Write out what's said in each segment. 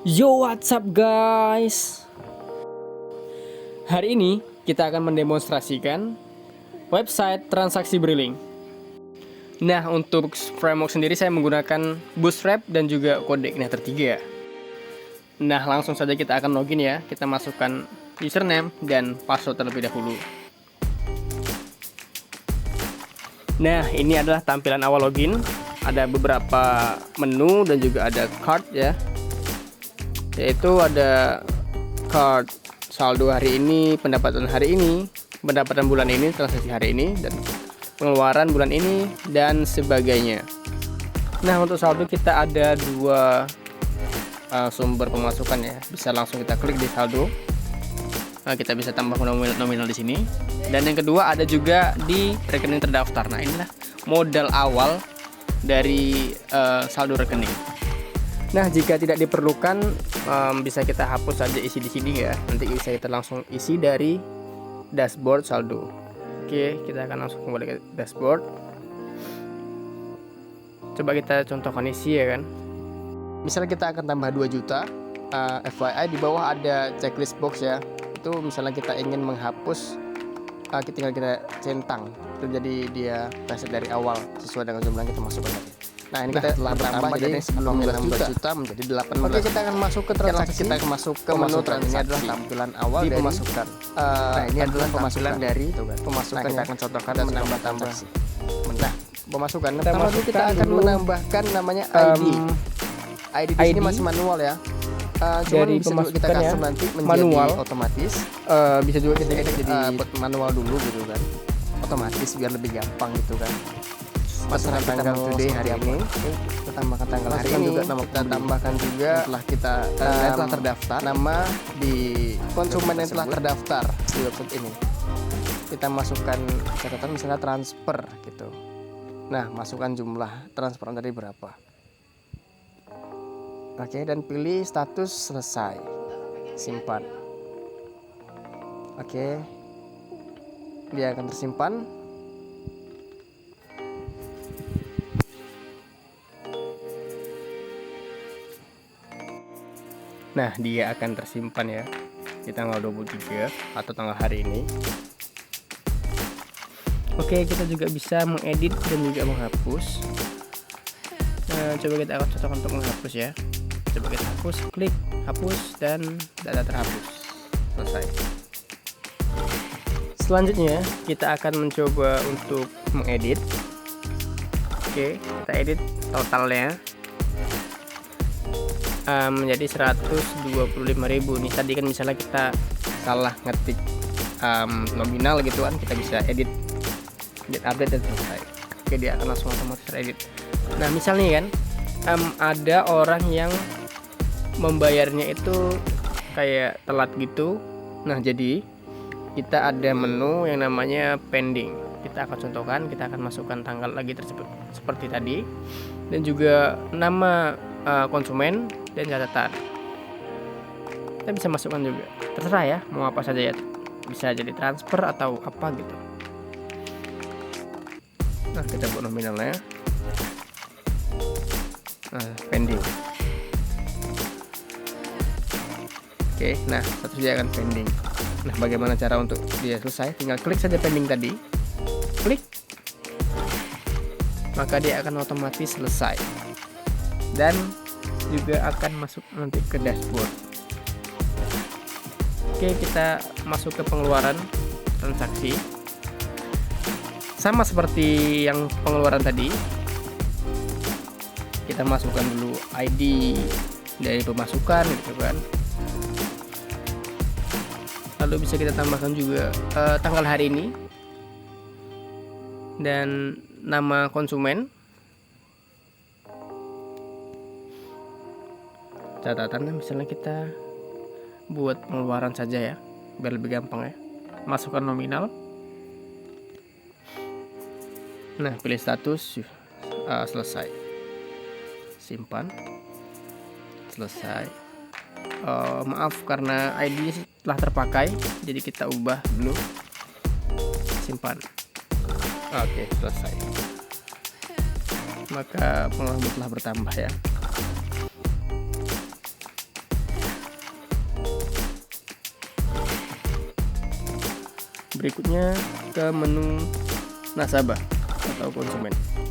Yo, what's up guys? Hari ini kita akan mendemonstrasikan website transaksi Briling. Nah, untuk framework sendiri saya menggunakan Bootstrap dan juga CodeIgniter 3. Nah, langsung saja kita akan login ya. Kita masukkan username dan password terlebih dahulu. Nah, ini adalah tampilan awal login. Ada beberapa menu dan juga ada card ya. Yaitu ada card saldo hari ini, pendapatan hari ini, pendapatan bulan ini, transaksi hari ini, dan pengeluaran bulan ini, dan sebagainya. Nah, untuk saldo kita ada dua sumber pemasukan ya. Bisa langsung kita klik di saldo. Nah, kita bisa tambah nominal di sini. Dan yang kedua ada juga di rekening terdaftar. Nah, inilah modal awal dari saldo rekening. Nah, jika tidak diperlukan bisa kita hapus saja isi di sini ya. Nanti bisa kita langsung isi dari dashboard saldo. Oke, kita akan langsung kembali ke dashboard. Coba kita contohkan isi ya kan. Misalnya kita akan tambah 2 juta. FYI di bawah ada checklist box ya. Itu misalnya kita ingin menghapus, tinggal kita centang. Itu jadi dia reset dari awal sesuai dengan jumlah yang kita masukkan tadi. Nah, ini kita telah bertambah jadi sebelum 16 juta menjadi 18. Oke, kita akan masuk ke transaksi. Kita akan masuk ke menu transaksi. Ini adalah tampilan awal dari pemasukan. Nah, ini adalah pemasukan dari pemasukan. Nah, kita akan contohkan menambah-tambah. Nah, pemasukan. Pertama kita akan menambahkan namanya ID. ID di sini masih manual ya. Cuman bisa juga kita custom nanti menjadi manual otomatis. Bisa juga kita edit jadi manual dulu gitu kan. Otomatis biar lebih gampang gitu kan. Masukkan tanggal today hari ini, kita tambahkan tanggal hari ini, kita tambahkan juga setelah kita telah terdaftar nama di konsumen yang telah terdaftar di website ini. Kita masukkan catatan misalnya transfer gitu. Nah, masukkan jumlah transferan tadi berapa. Oke, dan pilih status selesai, simpan. Oke, dia akan tersimpan. Nah, dia akan tersimpan ya di tanggal 23 atau tanggal hari ini. Oke, kita juga bisa mengedit dan juga menghapus. Nah, coba kita akan contohkan untuk menghapus ya. Coba kita hapus, klik hapus, dan data terhapus. Selesai. Selanjutnya kita akan mencoba untuk mengedit. Oke, kita edit totalnya menjadi 125.000. Nih tadi kan misalnya kita salah ngetik nominal gitu kan, kita bisa edit update dan selesai. Oke, dia akan langsung otomatis teredit. Nah, misalnya kan ada orang yang membayarnya itu kayak telat gitu. Nah, jadi kita ada menu yang namanya pending. Kita akan contohkan, kita akan masukkan tanggal lagi tersebut seperti tadi, dan juga nama konsumen dan catatan. Kita bisa masukkan juga, terserah ya mau apa saja ya, bisa jadi transfer atau apa gitu. Nah, kita buat nominalnya pending. Oke, nah status dia akan pending. Nah, bagaimana cara untuk dia selesai? Tinggal klik saja pending tadi, klik, maka dia akan otomatis selesai dan juga akan masuk nanti ke dashboard. Oke, kita masuk ke pengeluaran transaksi. Sama seperti yang pengeluaran tadi, kita masukkan dulu ID dari pemasukan gitu kan. Lalu bisa kita tambahkan juga tanggal hari ini dan nama konsumen. Catatan misalnya kita buat pengeluaran saja ya, biar lebih gampang ya. Masukkan nominal. Nah, pilih status selesai, simpan, selesai. Maaf karena ID telah terpakai, jadi kita ubah dulu, simpan. Oke, selesai. Maka pengeluaran telah bertambah ya. Berikutnya ke menu nasabah atau konsumen.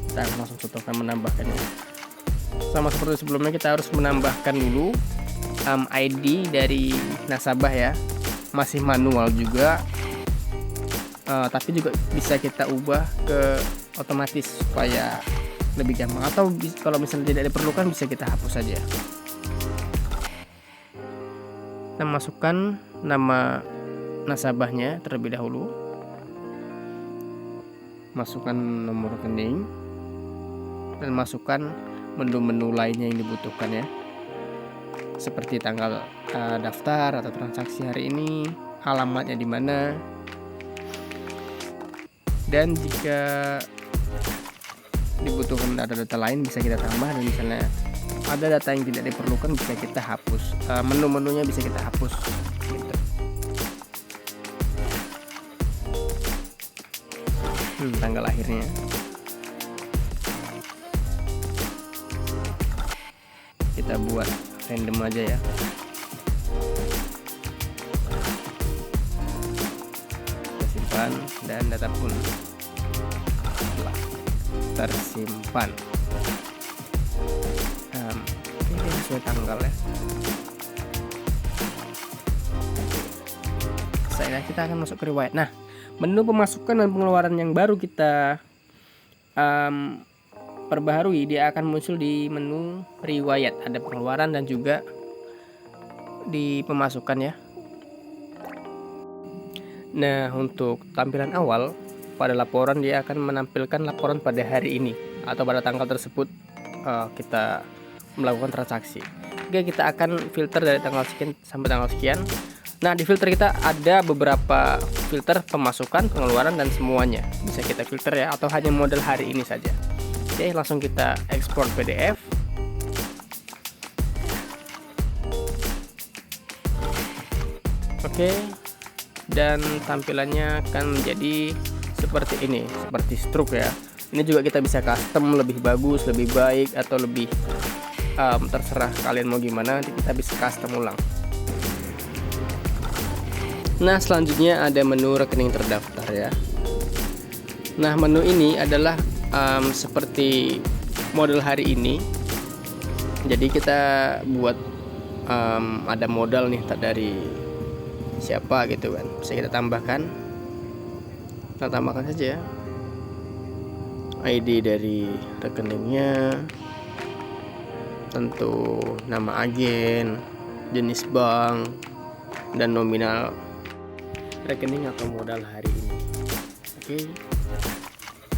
Kita akan langsung contohkan menambahkannya. Sama seperti sebelumnya, kita harus menambahkan dulu ID dari nasabah ya. Masih manual juga, tapi juga bisa kita ubah ke otomatis supaya lebih gampang, atau kalau misalnya tidak diperlukan bisa kita hapus saja. Kita masukkan nama nasabahnya terlebih dahulu, masukkan nomor rekening, dan masukkan menu-menu lainnya yang dibutuhkan ya, seperti tanggal daftar atau transaksi hari ini, alamatnya di mana, dan jika dibutuhkan ada data lain bisa kita tambah, dan misalnya ada data yang tidak diperlukan bisa kita hapus, menu-menunya bisa kita hapus gitu. Tanggal lahirnya kita buat random aja ya. Kita simpan dan data pun telah tersimpan. Ini sesuai tanggal ya. Saya kita akan masuk ke riwayat. Nah, menu pemasukan dan pengeluaran yang baru kita perbaharui, dia akan muncul di menu riwayat. Ada pengeluaran dan juga di pemasukan ya. Nah, untuk tampilan awal pada laporan, dia akan menampilkan laporan pada hari ini atau pada tanggal tersebut kita melakukan transaksi. Oke, kita akan filter dari tanggal sekian sampai tanggal sekian. Nah, di filter kita ada beberapa filter pemasukan, pengeluaran, dan semuanya bisa kita filter ya, atau hanya model hari ini saja. Oke, langsung kita ekspor PDF. Oke, dan tampilannya akan menjadi seperti ini, seperti stroke ya. Ini juga kita bisa custom lebih bagus, lebih baik, atau lebih terserah kalian mau gimana, kita bisa custom ulang. Nah, selanjutnya ada menu rekening terdaftar ya. Nah, menu ini adalah seperti model hari ini. Jadi kita buat ada modal nih dari siapa gitu kan, bisa kita tambahkan. Kita tambahkan saja ID dari rekeningnya, tentu nama agen, jenis bank, dan nominal rekening atau modal hari ini. Oke,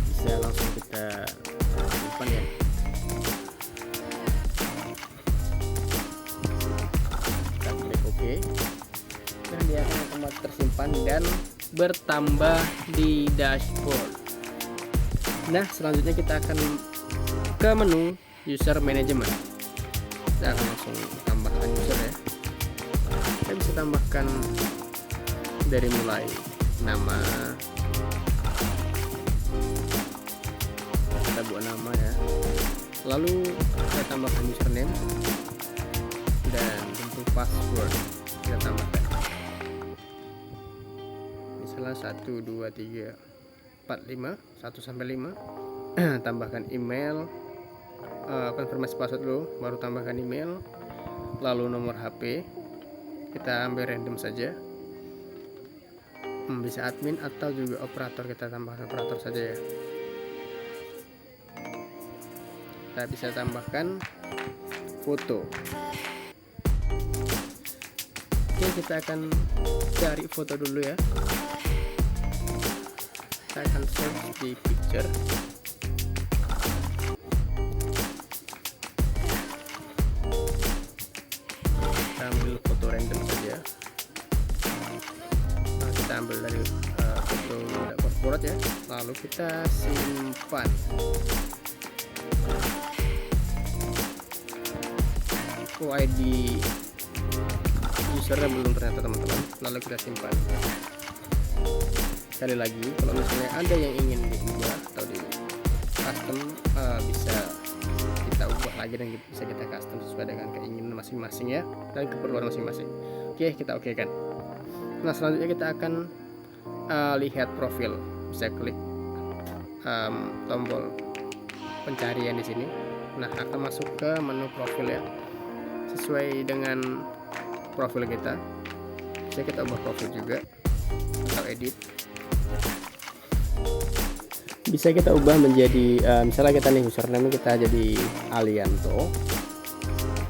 bisa langsung kita simpan ya. Kita klik OK, dan dia akan otomatis tersimpan dan bertambah di dashboard. Nah, selanjutnya kita akan ke menu user management. Kita akan langsung tambahkan user ya. Kita bisa tambahkan dari mulai nama, kita buat nama ya, lalu kita tambahkan username dan tentu password kita tambahkan, misalnya 1 2 3 4 5 1 sampai 5. Tambahkan email, konfirmasi password dulu, baru tambahkan email, lalu nomor HP kita ambil random saja. Bisa admin atau juga operator, kita tambahkan operator saja ya. Kita bisa tambahkan foto. Oke, kita akan cari foto dulu ya. Kita akan search di picture. Kita ambil foto random saja. Kita ambil dari foto korporat ya, lalu kita simpan. ID usernya belum ternyata teman-teman, lalu kita simpan. Sekali lagi, kalau misalnya ada yang ingin diubah atau di custom, bisa kita ubah lagi dan bisa kita custom sesuai dengan keinginan masing-masing ya, dan keperluan masing-masing. Oke, kita oke kan. Nah, selanjutnya kita akan lihat profil, bisa klik tombol pencarian di sini. Nah, akan masuk ke menu profil ya, sesuai dengan profil kita. Bisa kita ubah profil juga atau edit. Bisa kita ubah menjadi misalnya kita nih username kita jadi Alianto,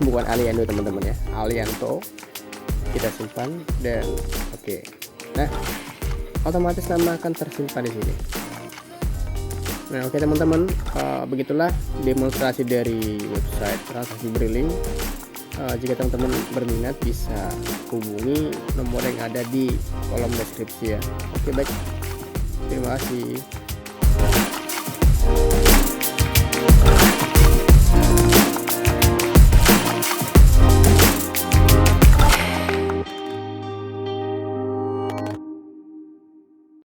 bukan Aliando teman-teman ya, Alianto. Kita simpan dan oke. Nah, otomatis nama akan tersimpan di sini. Nah, oke teman-teman, begitulah demonstrasi dari website transaksi Briling. Jika teman-teman berminat bisa hubungi nomor yang ada di kolom deskripsi ya. Oke, baik, terima kasih.